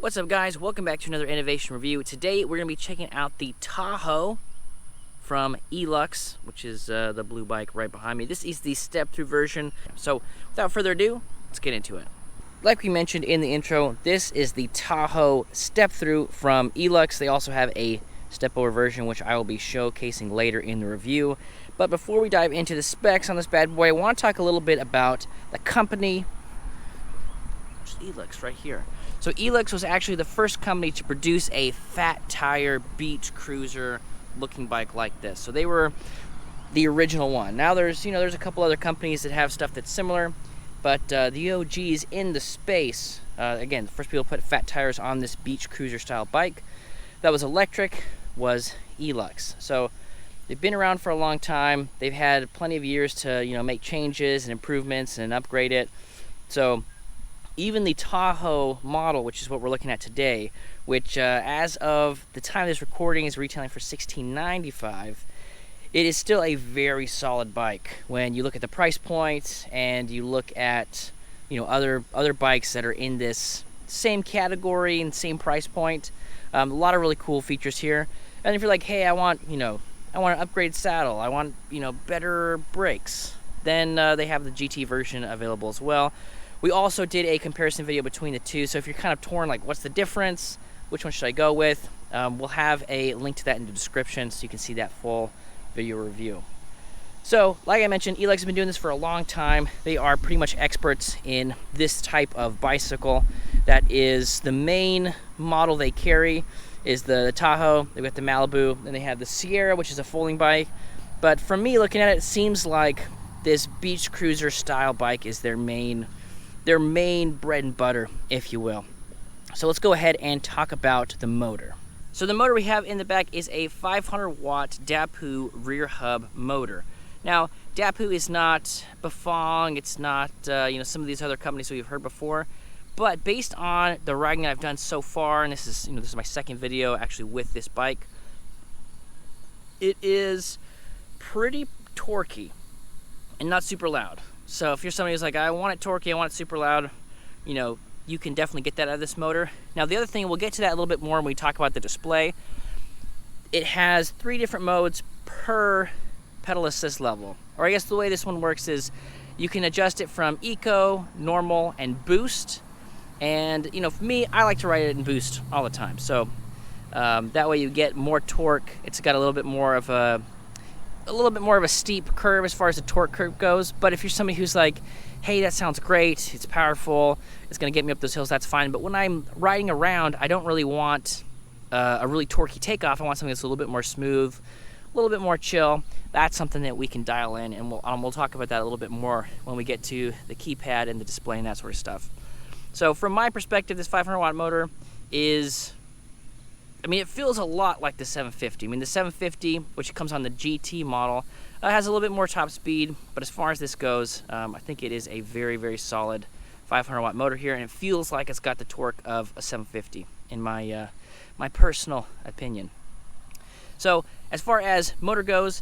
What's up, guys? Welcome back to another innovation review. Today we're going to be checking out the Tahoe from ELUX, which is the blue bike right behind me. This is the step-through version. So without further ado, let's get into it. Like we mentioned in the intro, this is the Tahoe step-through from ELUX. They also have a step-over version, which I will be showcasing later in the review. But before we dive into the specs on this bad boy, I want to talk a little bit about the company, which is ELUX right here. So ELUX was actually the first company to produce a fat tire beach cruiser looking bike like this. So they were the original one. Now there's a couple other companies that have stuff that's similar, but the OGs in the space, again, the first people to put fat tires on this beach cruiser style bike that was electric was ELUX. So they've been around for a long time. They've had plenty of years to make changes and improvements and upgrade it. So even the Tahoe model, which is what we're looking at today, which as of the time of this recording is retailing for $16.95, it is still a very solid bike when you look at the price point and you look at other bikes that are in this same category and same price point. A lot of really cool features here. And if you're like, hey, I want an upgraded saddle, I want better brakes, then they have the GT version available as well. We also did a comparison video between the two, so if you're kind of torn, like what's the difference, which one should I go with, we'll have a link to that in the description so you can see that full video review. So, like I mentioned, ELUX has been doing this for a long time. They are pretty much experts in this type of bicycle. That is the main model they carry, is the Tahoe. They've got the Malibu, and they have the Sierra, which is a folding bike. But from me looking at it, it seems like this beach cruiser style bike is their main bread and butter, if you will. So let's go ahead and talk about the motor. So the motor we have in the back is a 500 watt Tahoe rear hub motor. Now, Tahoe is not Bafang, it's not some of these other companies we've heard before, but based on the riding that I've done so far, and this is my second video actually with this bike, it is pretty torquey and not super loud. So if you're somebody who's like, I want it torquey, I want it super loud, you can definitely get that out of this motor. Now the other thing, we'll get to that a little bit more when we talk about the display. It has 3 different modes per pedal assist level. Or I guess the way this one works is you can adjust it from eco, normal, and boost. And for me, I like to ride it in boost all the time. So that way you get more torque. It's got a little bit more of a steep curve as far as the torque curve goes. But if you're somebody who's like, hey, that sounds great, it's powerful, it's gonna get me up those hills, that's fine. But when I'm riding around, I don't really want a really torquey takeoff. I want something that's a little bit more smooth, a little bit more chill. That's something that we can dial in, and we'll talk about that a little bit more when we get to the keypad and the display and that sort of stuff. So from my perspective, this 500 watt motor is, it feels a lot like the 750. The 750, which comes on the GT model, has a little bit more top speed, but as far as this goes, I think it is a very, very solid 500 watt motor here, and it feels like it's got the torque of a 750 in my personal opinion. So as far as motor goes,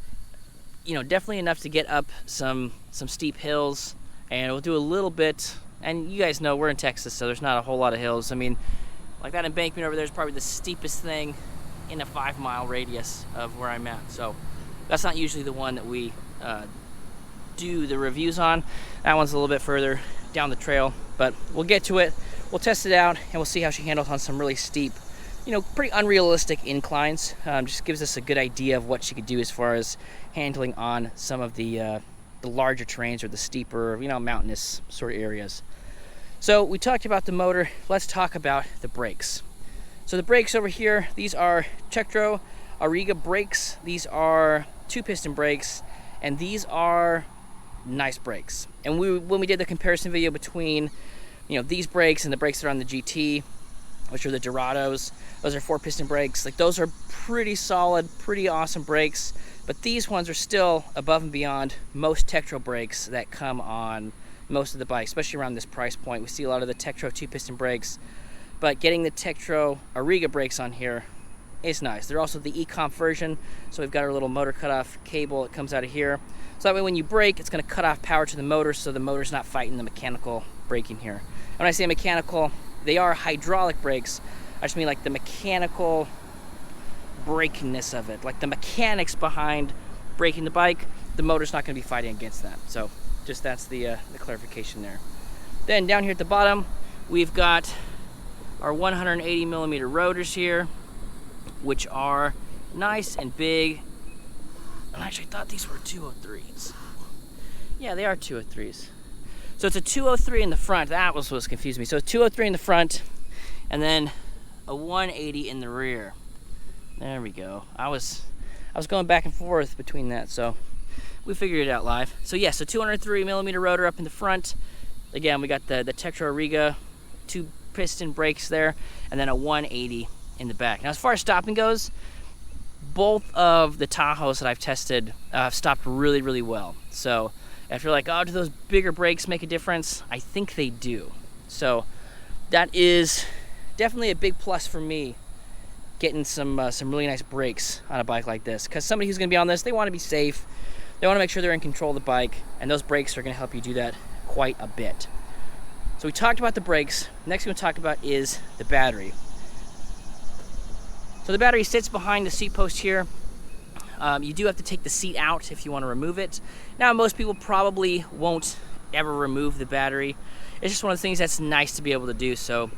definitely enough to get up some steep hills, and we'll do a little bit, and you guys know we're in Texas, so there's not a whole lot of hills. Like that embankment over there is probably the steepest thing in a 5-mile radius of where I'm at. So that's not usually the one that we do the reviews on. That one's a little bit further down the trail, but we'll get to it. We'll test it out, and we'll see how she handles on some really steep, pretty unrealistic inclines. Just gives us a good idea of what she could do as far as handling on some of the larger terrains or the steeper, mountainous sort of areas. So we talked about the motor, let's talk about the brakes. So the brakes over here, these are Tektro Auriga brakes. These are 2-piston brakes, and these are nice brakes. And when we did the comparison video between these brakes and the brakes that are on the GT, which are the Dorados, those are 4-piston brakes. Like, those are pretty solid, pretty awesome brakes, but these ones are still above and beyond most Tektro brakes that come on most of the bikes, especially around this price point. We see a lot of the Tektro 2-piston brakes, but getting the Tektro Auriga brakes on here is nice. They're also the e-comp version, so we've got our little motor cutoff cable that comes out of here. So that way when you brake, it's going to cut off power to the motor, so the motor's not fighting the mechanical braking here. When I say mechanical, they are hydraulic brakes. I just mean like the mechanical brakingness of it, like the mechanics behind braking the bike. The motor's not going to be fighting against that. So just that's the clarification there. Then down here at the bottom, we've got our 180 millimeter rotors here, which are nice and big. And I actually thought these were 203s. Yeah, they are 203s. So it's a 203 in the front. That was what confused me. So a 203 in the front, and then a 180 in the rear. There we go. I was going back and forth between that, so we figured it out live. So yeah, so 203 millimeter rotor up in the front. Again, we got the Tetra Riga 2-piston brakes there, and then a 180 in the back. Now, as far as stopping goes, both of the Tahoes that I've tested have stopped really, really well. So if you're like, oh, do those bigger brakes make a difference? I think they do. So that is definitely a big plus for me, getting some really nice brakes on a bike like this. Because somebody who's going to be on this, they want to be safe. They want to make sure they're in control of the bike, and those brakes are going to help you do that quite a bit. So we talked about the brakes. Next thing we'll talk about is the battery. So the battery sits behind the seat post here. You do have to take the seat out if you want to remove it. Now, most people probably won't ever remove the battery. It's just one of the things that's nice to be able to do. So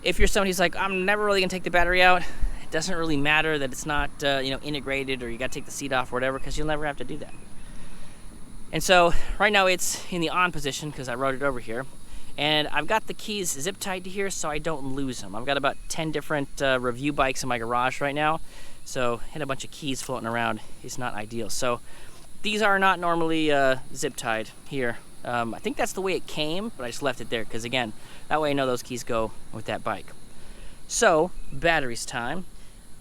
if you're somebody who's like, I'm never really going to take the battery out, it doesn't really matter that it's not integrated, or you got to take the seat off or whatever, because you'll never have to do that. And so right now it's in the on position because I wrote it over here. And I've got the keys zip tied to here so I don't lose them. I've got about 10 different review bikes in my garage right now. So having a bunch of keys floating around is not ideal. So these are not normally zip tied here. I think that's the way it came, but I just left it there because, again, that way I know those keys go with that bike. So batteries time.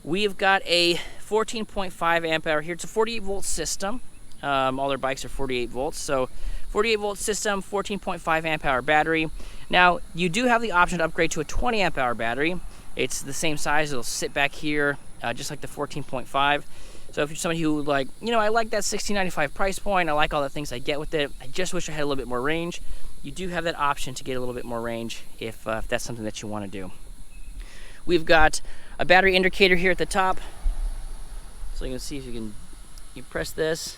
We've got a 14.5 amp hour here. It's a 48 volt system. All their bikes are 48 volts. So 48 volt system, 14.5 amp hour battery. Now, you do have the option to upgrade to a 20 amp hour battery. It's the same size. It'll sit back here, just like the 14.5. So if you're somebody who, like, I like that $16.95 price point, I like all the things I get with it, I just wish I had a little bit more range, you do have that option to get a little bit more range if that's something that you want to do. We've got a battery indicator here at the top. So you can see if you press this.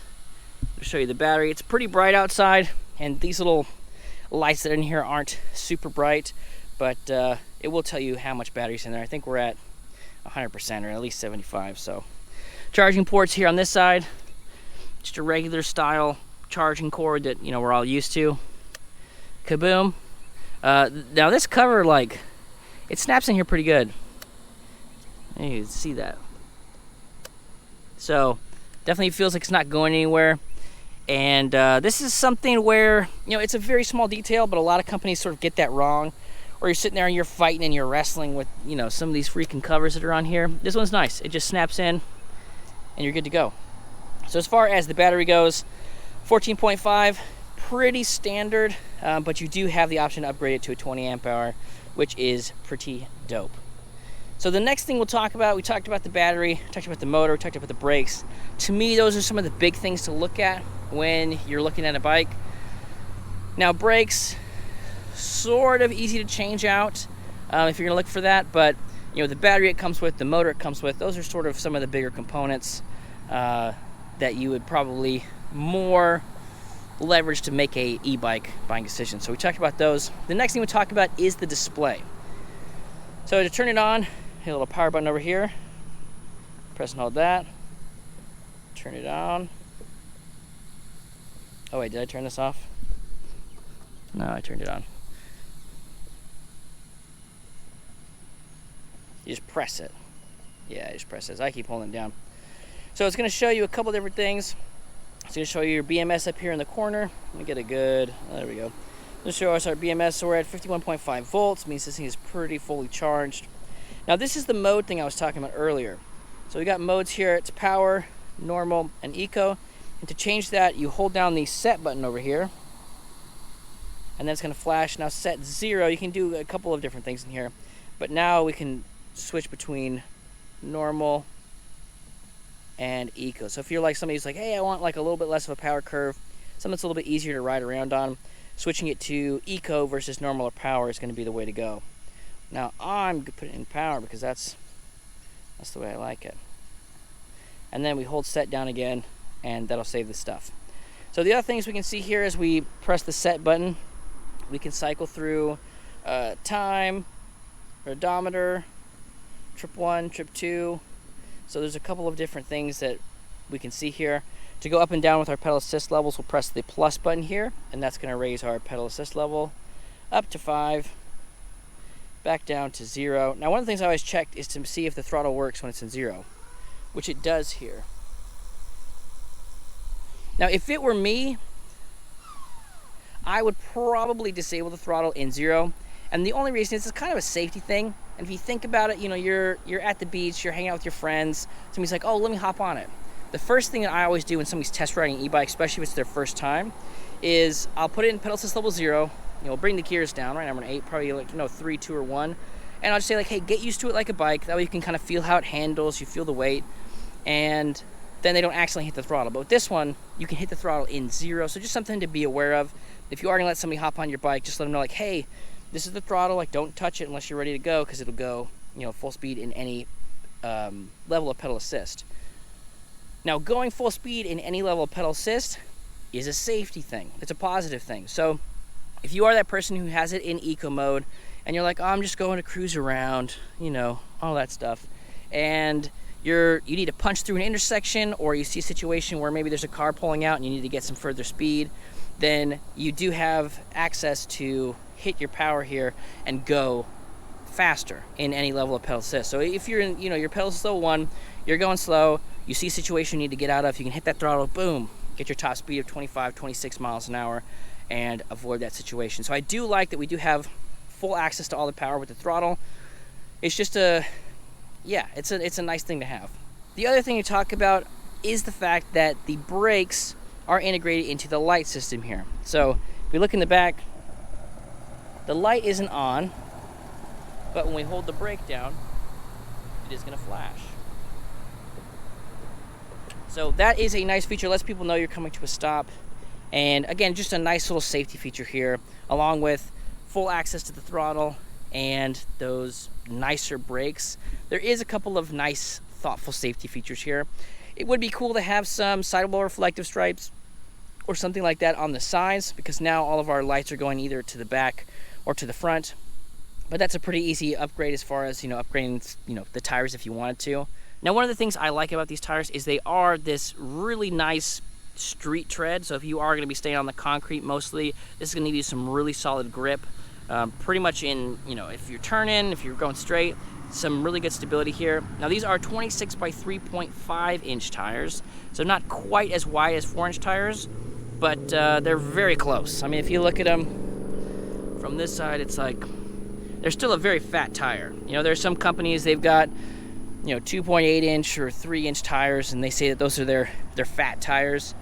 I'll show you the battery. It's pretty bright outside, and these little lights that are in here aren't super bright, but it will tell you how much battery's in there. I think we're at 100%, or at least 75. So charging ports here on this side, just a regular style charging cord that we're all used to. Kaboom. Now this cover, it snaps in here pretty good. You can see that. So definitely feels like it's not going anywhere. And this is something where, it's a very small detail, but a lot of companies sort of get that wrong. Or you're sitting there and you're fighting and you're wrestling with, some of these freaking covers that are on here. This one's nice. It just snaps in and you're good to go. So as far as the battery goes, 14.5, pretty standard, but you do have the option to upgrade it to a 20 amp hour, which is pretty dope. So the next thing we'll talk about, we talked about the battery, talked about the motor, we talked about the brakes. To me, those are some of the big things to look at when you're looking at a bike. Now, brakes, sort of easy to change out if you're gonna look for that, but the battery it comes with, the motor it comes with, those are sort of some of the bigger components that you would probably more leverage to make a e-bike buying decision. So we talked about those. The next thing we talk about is the display. So to turn it on, hit a little power button over here, press and hold that, turn it on. Oh wait, did I turn this off? No, I turned it on. You just press it. Yeah, just press it. I keep holding it down. So it's going to show you a couple different things. It's going to show you your BMS up here in the corner. Let me get a good, there we go. Let's show us our BMS. So we're at 51.5 volts, means this thing is pretty fully charged. Now this is the mode thing I was talking about earlier. So we got modes here. It's power, normal, and eco. And to change that, you hold down the set button over here, and then it's going to flash. Now set 0, you can do a couple of different things in here, but now we can switch between normal and eco. So if you're like somebody who's like, hey, I want like a little bit less of a power curve, something that's a little bit easier to ride around on, switching it to eco versus normal or power is going to be the way to go. Now I'm gonna put it in power because that's the way I like it. And then we hold set down again, and that'll save the stuff. So the other things we can see here as we press the set button, we can cycle through time, odometer, trip 1, trip 2. So there's a couple of different things that we can see here. To go up and down with our pedal assist levels, we'll press the plus button here, and that's going to raise our pedal assist level up to 5, back down to 0. Now, one of the things I always checked is to see if the throttle works when it's in 0, which it does here. Now, if it were me, I would probably disable the throttle in 0, and the only reason is it's kind of a safety thing. And if you think about it, you know, you're at the beach, you're hanging out with your friends, somebody's like, oh, let me hop on it. The first thing that I always do when somebody's test riding an e-bike, especially if it's their first time, is I'll put it in pedal assist level 0, you know, bring the gears down, right? I'm on 8, probably like, you know, 3, 2, or 1. And I'll just say like, hey, get used to it like a bike. That way you can kind of feel how it handles, you feel the weight, and then they don't accidentally hit the throttle. But with this one, you can hit the throttle in 0, so just something to be aware of. If you are gonna let somebody hop on your bike, just let them know like, hey, this is the throttle, like don't touch it unless you're ready to go, because it'll go, you know, full speed in any level of pedal assist. Now, going full speed in any level of pedal assist is a safety thing. It's a positive thing. So if you are that person who has it in eco mode and you're like, oh, I'm just going to cruise around, you know, all that stuff, and you need to punch through an intersection, or you see a situation where maybe there's a car pulling out and you need to get some further speed, then you do have access to hit your power here and go faster in any level of pedal assist. So if you're in, you know, your pedal assist level 1, you're going slow, you see a situation you need to get out of, you can hit that throttle, boom, get your top speed of 25, 26 miles an hour and avoid that situation. So I do like that we do have full access to all the power with the throttle. It's just yeah, it's a nice thing to have. The other thing to talk about is the fact that the brakes are integrated into the light system here. So if we look in the back, the light isn't on, but when we hold the brake down, it is going to flash. So that is a nice feature, lets people know you're coming to a stop. And again, just a nice little safety feature here, along with full access to the throttle and those nicer brakes. There is a couple of nice, thoughtful safety features here. It would be cool to have some sidewall reflective stripes or something like that on the sides, because now all of our lights are going either to the back or to the front. But that's a pretty easy upgrade as far as, you know, upgrading, you know, the tires if you wanted to. Now, one of the things I like about these tires is they are this really nice street tread. So if you are going to be staying on the concrete mostly, this is going to give you some really solid grip. Pretty much in, you know, if you're turning, if you're going straight, some really good stability here. Now, these are 26 by 3.5 inch tires, so not quite as wide as 4-inch tires, but they're very close. I mean, if you look at them from this side, it's like they're still a very fat tire. You know, there's some companies, they've got, you know, 2.8 inch or 3-inch tires, and they say that those are their fat tires.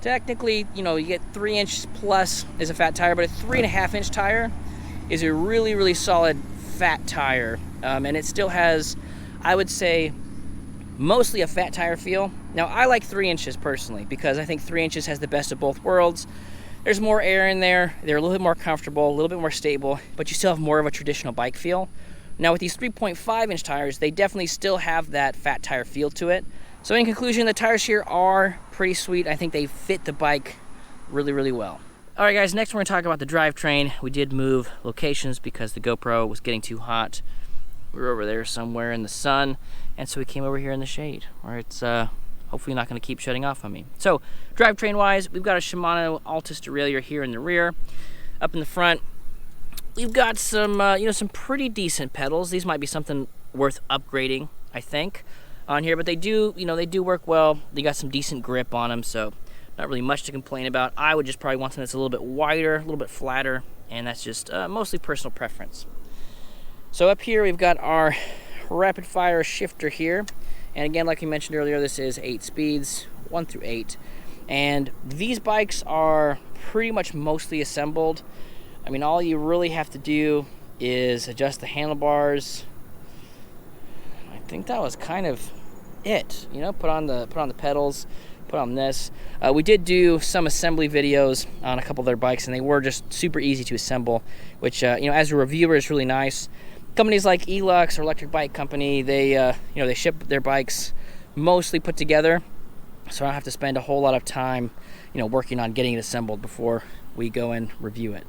Technically, you know, you get 3-inch plus is a fat tire, but a 3.5-inch tire is a really, really solid fat tire. And it still has, I would say, mostly a fat tire feel. Now, I like 3 inches personally, because I think 3 inches has the best of both worlds. There's more air in there, they're a little bit more comfortable, a little bit more stable, but you still have more of a traditional bike feel. Now, with these 3.5-inch tires, they definitely still have that fat tire feel to it. So in conclusion, the tires here are pretty sweet. I think they fit the bike really, really well. All right, guys, next we're going to talk about the drivetrain. We did move locations because the GoPro was getting too hot. We were over there somewhere in the sun, and so we came over here in the shade, where it's hopefully not going to keep shutting off on me. So, drivetrain-wise, we've got a Shimano Altus derailleur here in the rear. Up in the front, we've got some, you know, some pretty decent pedals. These might be something worth upgrading, I think, on here, but they do, you know, they do work well. They got some decent grip on them, so not really much to complain about. I would just probably want something that's a little bit wider, a little bit flatter, and that's just mostly personal preference. So up here, we've got our rapid fire shifter here. And again, like we mentioned earlier, this is 8 speeds, 1 through 8. And these bikes are pretty much mostly assembled. I mean, all you really have to do is adjust the handlebars. I think that was kind of it. You know, put on the pedals, put on this. We did do some assembly videos on a couple of their bikes, and they were just super easy to assemble, which, you know, as a reviewer is really nice, companies like ELUX or Electric Bike Company, they they ship their bikes mostly put together, so I don't have to spend a whole lot of time working on getting it assembled before we go and review it.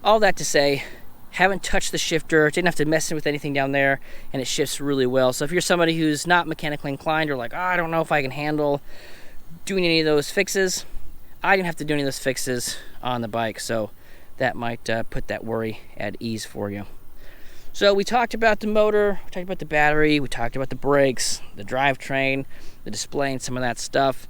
All that to say, haven't touched the shifter, didn't have to mess with anything down there, and it shifts really well. So if you're somebody who's not mechanically inclined or like, oh, I don't know if I can handle doing any of those fixes, I didn't have to do any of those fixes on the bike, so that might put that worry at ease for you. So we talked about the motor, we talked about the battery, we talked about the brakes, the drivetrain, the display, and some of that stuff.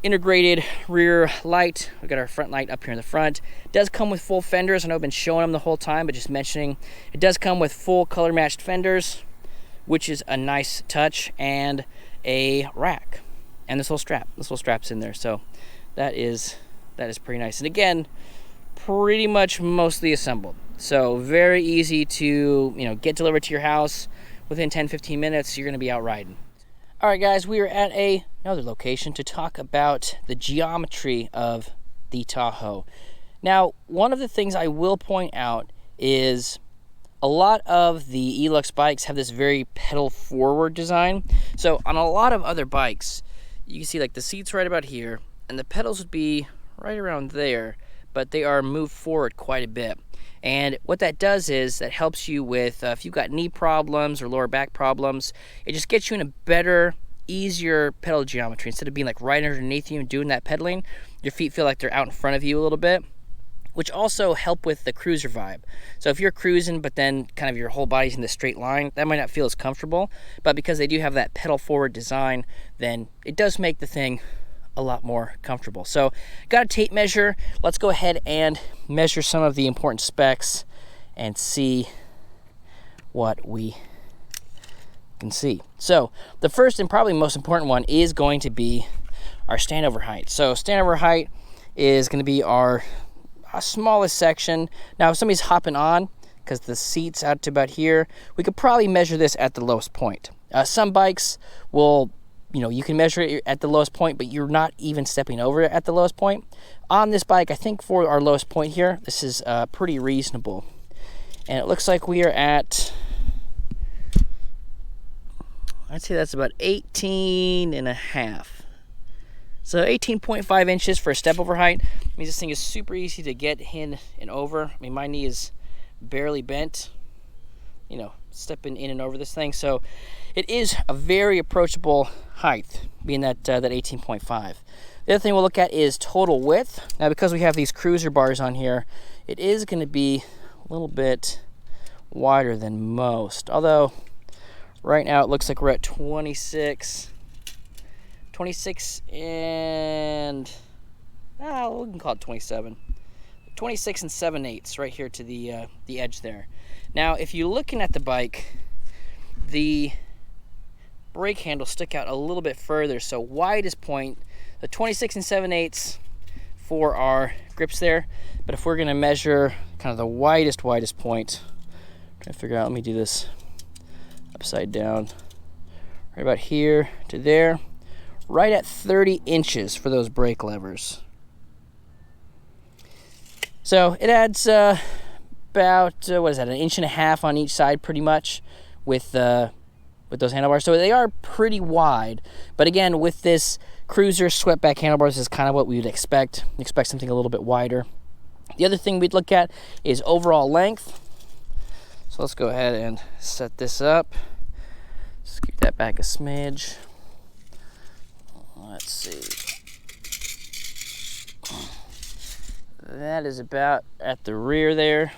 Integrated rear light. We got our front light up here in the front. It does come with full fenders. I know I've been showing them the whole time, but just mentioning, it does come with full color matched fenders, which is a nice touch, and a rack, and this little strap's in there. So that is pretty nice. And again, pretty much mostly assembled. So very easy to get delivered to your house. Within 10-15 minutes, you're going to be out riding. All right, guys, we are at another location to talk about the geometry of the Tahoe. Now, one of the things I will point out is a lot of the ELUX bikes have this very pedal forward design. So on a lot of other bikes, you can see like the seat's right about here, and the pedals would be right around there, but they are moved forward quite a bit. And what that does is that helps you with if you've got knee problems or lower back problems, it just gets you in a better, easier pedal geometry. Instead of being like right underneath you and doing that pedaling, your feet feel like they're out in front of you a little bit, which also help with the cruiser vibe. So if you're cruising but then kind of your whole body's in the straight line, that might not feel as comfortable, but because they do have that pedal forward design, then it does make the thing a lot more comfortable. So got a tape measure. Let's go ahead and measure some of the important specs and see what we can see. So the first and probably most important one is going to be our standover height. So standover height is going to be our smallest section. Now if somebody's hopping on, because the seat's out to about here, we could probably measure this at the lowest point. Some bikes will you can measure it at the lowest point, but you're not even stepping over it at the lowest point. On this bike, I think for our lowest point here, this is pretty reasonable. And it looks like we are at, I'd say that's about 18 and a half. So 18.5 inches for a step over height. I mean, this thing is super easy to get in and over. I mean, my knee is barely bent, stepping in and over this thing. So it is a very approachable height, being that 18.5. The other thing we'll look at is total width. Now, because we have these cruiser bars on here, it is going to be a little bit wider than most. Although, right now it looks like we're at 26 and, we can call it 27. 26 and 7/8 right here to the edge there. Now, if you're looking at the bike, the brake handles stick out a little bit further. So widest point, the 26 and 7/8 for our grips there. But if we're going to measure kind of the widest point, I'm trying to figure out, let me do this upside down. Right about here to there, right at 30 inches for those brake levers. So it adds about, what is that, 1.5 inches on each side pretty much with those handlebars. So they are pretty wide. But again, with this cruiser swept-back handlebars is kind of what we would expect. Expect something a little bit wider. The other thing we'd look at is overall length. So let's go ahead and set this up. Scoot that back a smidge. Let's see. That is about at the rear there.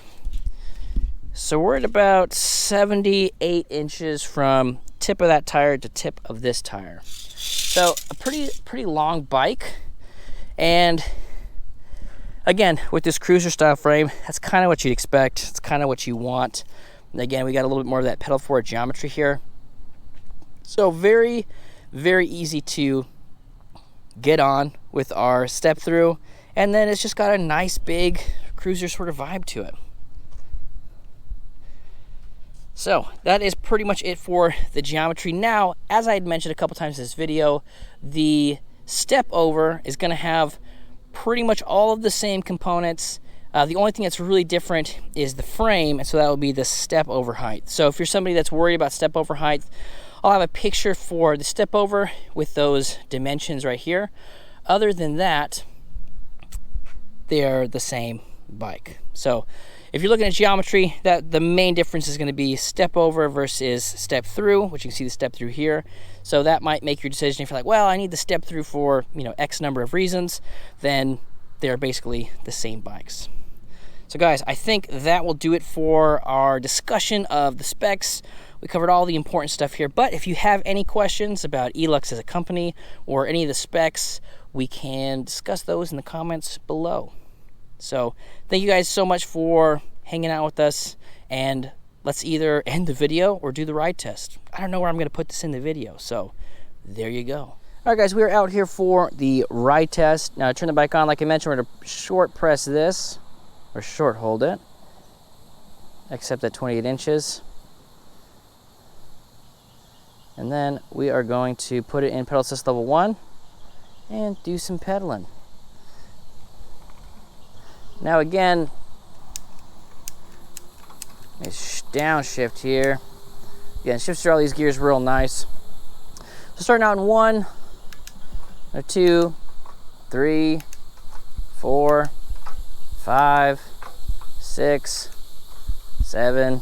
So we're at about 78 inches from tip of that tire to tip of this tire. So a pretty long bike. And again, with this cruiser style frame, that's kind of what you'd expect. It's kind of what you want. And again, we got a little bit more of that pedal forward geometry here. So very, very easy to get on with our step through. And then it's just got a nice big cruiser sort of vibe to it. So that is pretty much it for the geometry. Now, as I had mentioned a couple times in this video, the step over is going to have pretty much all of the same components. The only thing that's really different is the frame, and so that will be the step over height. So if you're somebody that's worried about step over height, I'll have a picture for the step over with those dimensions right here. Other than that, they're the same bike. So if you're looking at geometry, that the main difference is going to be step over versus step through, which you can see the step through here. So that might make your decision. If you're like, well, I need the step through for, you know, X number of reasons, then they're basically the same bikes. So guys, I think that will do it for our discussion of the specs. We covered all the important stuff here, but if you have any questions about ELUX as a company or any of the specs, we can discuss those in the comments below. So thank you guys so much for hanging out with us, and let's either end the video or do the ride test. I don't know where I'm going to put this in the video, so there you go. All right guys, we're out here for the ride test. Now to turn the bike on, like I mentioned, we're going to short press this, or short hold it, except at 28 inches. And then we are going to put it in pedal assist level 1 and do some pedaling. Now again, nice downshift here. Again, shifts through all these gears real nice. So starting out in 1, 2, 3, 4, 5, 6, 7,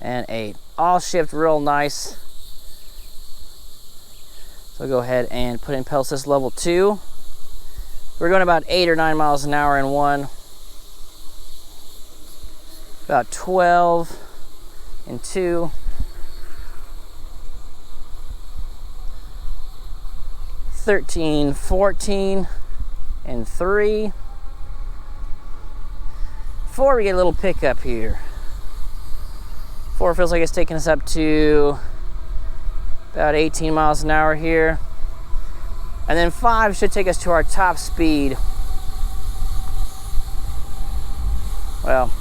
and 8. All shift real nice. So we'll go ahead and put in pedal assist level 2. We're going about 8 or 9 miles an hour in 1. About 12 in 2. 13, 14 in 3. 4, we get a little pickup here. 4 feels like it's taking us up to about 18 miles an hour here. And then 5 should take us to our top speed. Well,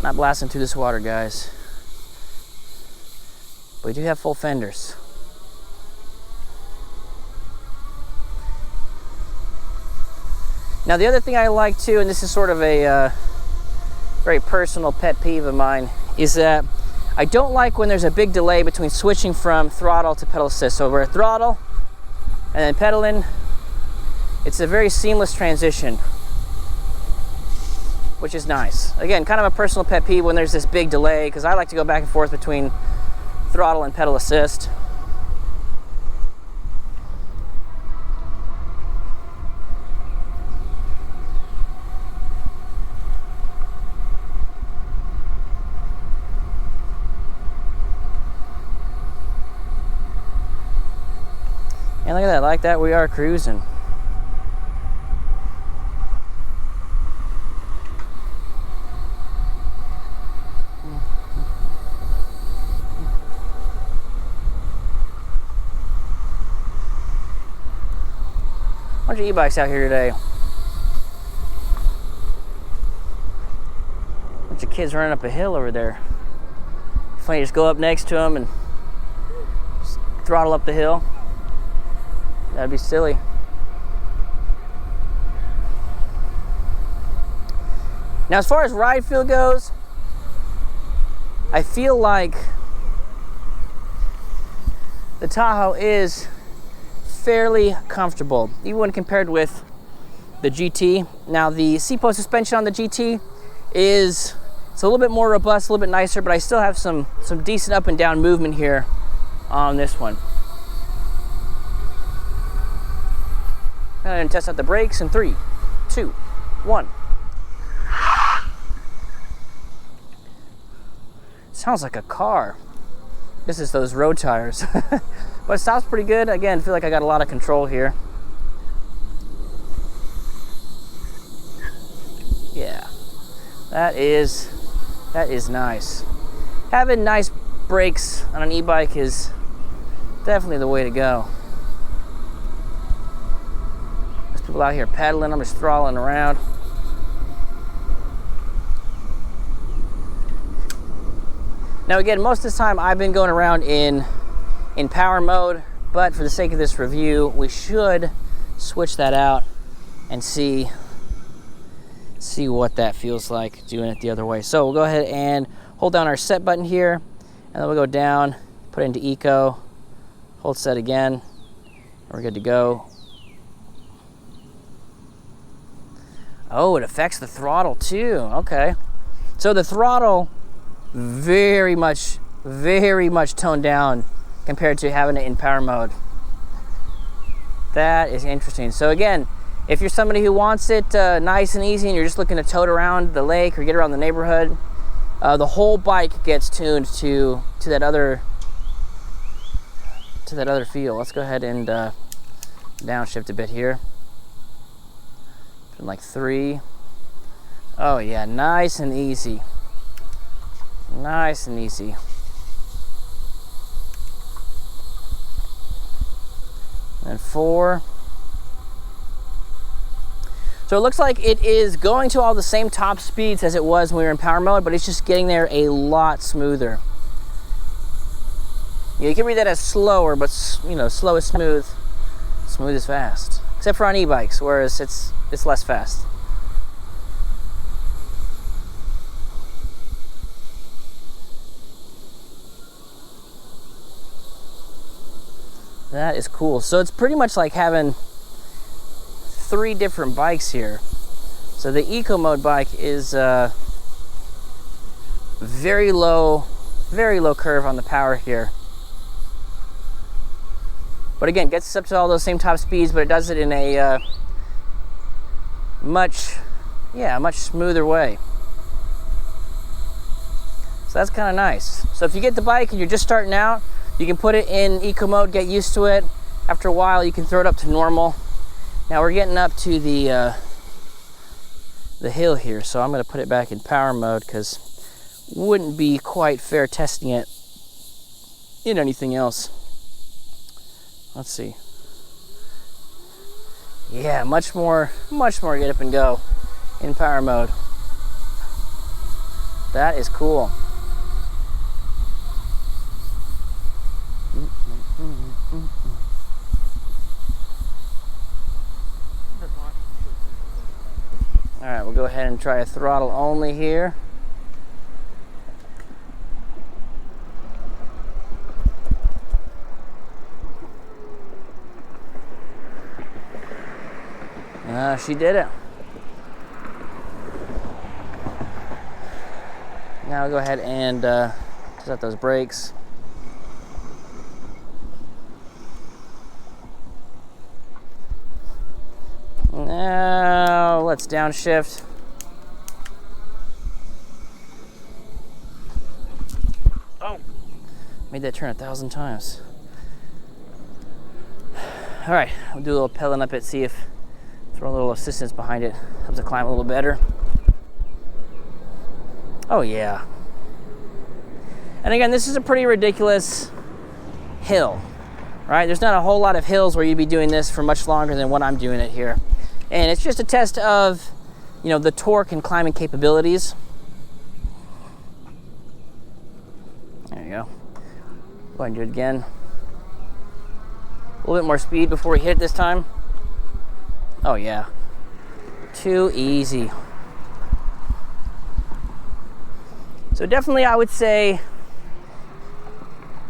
not blasting through this water, guys. But we do have full fenders. Now the other thing I like too, and this is sort of a very personal pet peeve of mine, is that I don't like when there's a big delay between switching from throttle to pedal assist. So we're at throttle and then pedaling. It's a very seamless transition, which is nice. Again, kind of a personal pet peeve when there's this big delay, because I like to go back and forth between throttle and pedal assist. And look at that, like that we are cruising. Bunch of e-bikes out here today. Bunch of kids running up a hill over there. Funny, just go up next to them and just throttle up the hill. That'd be silly. Now, as far as ride feel goes, I feel like the Tahoe is fairly comfortable, even when compared with the GT. Now, the seat post suspension on the GT it's a little bit more robust, a little bit nicer, but I still have some decent up and down movement here on this one. And test out the brakes in 3, 2, 1. Sounds like a car. This is those road tires. But it stops pretty good. Again, I feel like I got a lot of control here. Yeah, that is nice. Having nice brakes on an e-bike is definitely the way to go. People out here pedaling, I'm just throttling around. Now again, most of the time I've been going around in power mode, but for the sake of this review, we should switch that out and see see what that feels like doing it the other way. So we'll go ahead and hold down our set button here, and then we'll go down, put it into eco, hold set again, and we're good to go. Oh, it affects the throttle too. Okay. So the throttle very much toned down compared to having it in power mode. That is interesting. So again, if you're somebody who wants it nice and easy and you're just looking to tote around the lake or get around the neighborhood, the whole bike gets tuned to that other feel. Let's go ahead and downshift a bit here. Like 3. Oh yeah, nice and easy. Nice and easy. And 4. So it looks like it is going to all the same top speeds as it was when we were in power mode, but it's just getting there a lot smoother. You can read that as slower, but you know, slow is smooth, smooth is fast. Except for on e-bikes, whereas it's less fast. That is cool. So it's pretty much like having 3 different bikes here. So the eco mode bike is very low curve on the power here. But again, gets us up to all those same top speeds, but it does it in a much smoother way. So that's kind of nice. So if you get the bike and you're just starting out, you can put it in eco mode, get used to it. After a while, you can throw it up to normal. Now we're getting up to the hill here, so I'm going to put it back in power mode because it wouldn't be quite fair testing it in anything else. Let's see. Yeah, much more get up and go in power mode. That is cool. All right, we'll go ahead and try a throttle only here. She did it. Now we'll go ahead and set those brakes. Now let's downshift. Oh, made that turn 1,000 times. All right, we'll do a little pedaling up it, see if throw a little assistance behind it helps it climb a little better. Oh yeah. And again, this is a pretty ridiculous hill, right? There's not a whole lot of hills where you'd be doing this for much longer than what I'm doing it here. And it's just a test of, you know, the torque and climbing capabilities. There you go. Go ahead and do it again. A little bit more speed before we hit it this time. Oh yeah. Too easy. So definitely I would say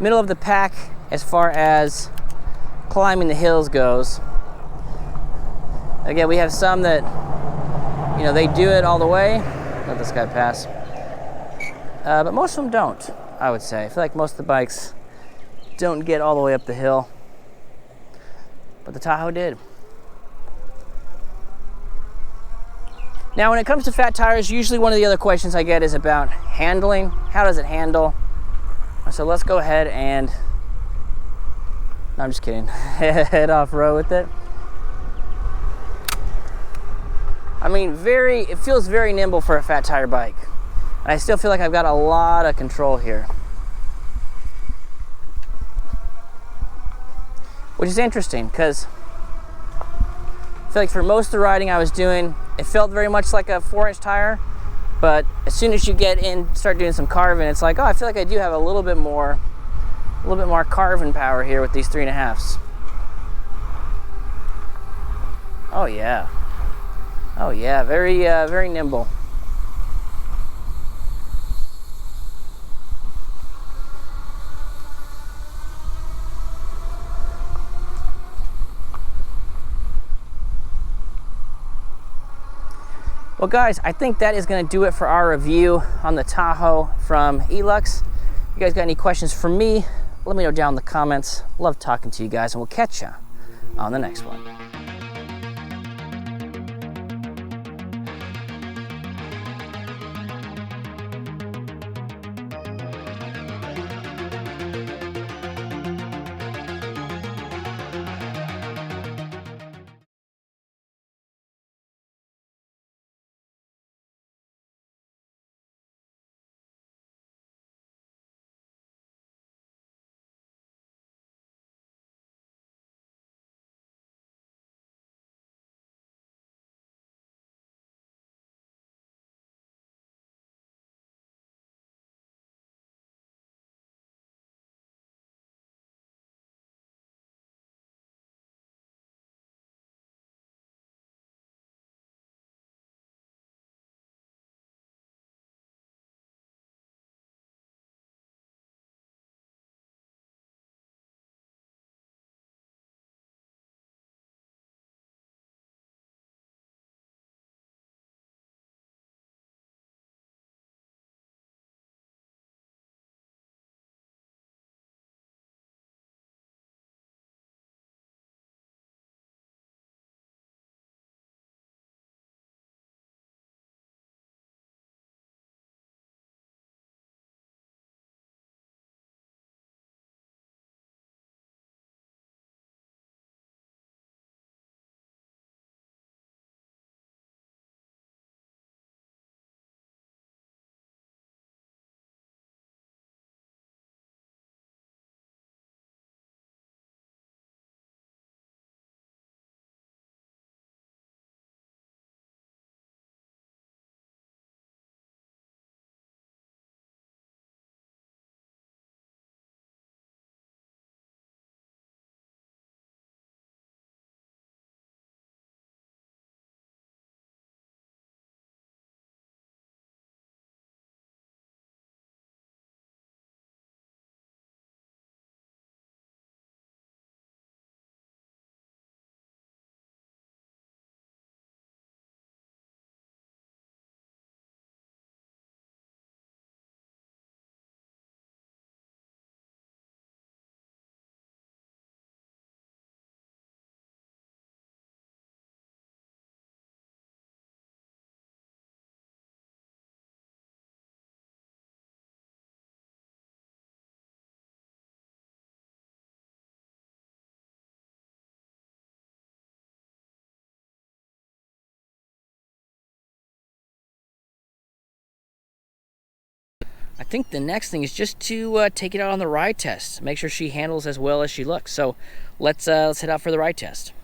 middle of the pack as far as climbing the hills goes. Again, we have some that, you know, they do it all the way. Let this guy pass. But most of them don't, I would say. I feel like most of the bikes don't get all the way up the hill. But the Tahoe did. Now, when it comes to fat tires, usually one of the other questions I get is about handling. How does it handle? So let's go ahead and, no, I'm just kidding, head off-road with it. I mean, it feels very nimble for a fat tire bike. And I still feel like I've got a lot of control here. Which is interesting, because I feel like for most of the riding I was doing, it felt very much like a 4-inch tire, but as soon as you get in, start doing some carving, it's like, oh, I feel like I do have a little bit more carving power here with these 3.5s. Oh yeah. Oh yeah, very nimble. Well guys, I think that is going to do it for our review on the Tahoe from ELUX. If you guys got any questions for me, let me know down in the comments. Love talking to you guys, and we'll catch ya on the next one. I think the next thing is just to take it out on the ride test. Make sure she handles as well as she looks. So let's head out for the ride test.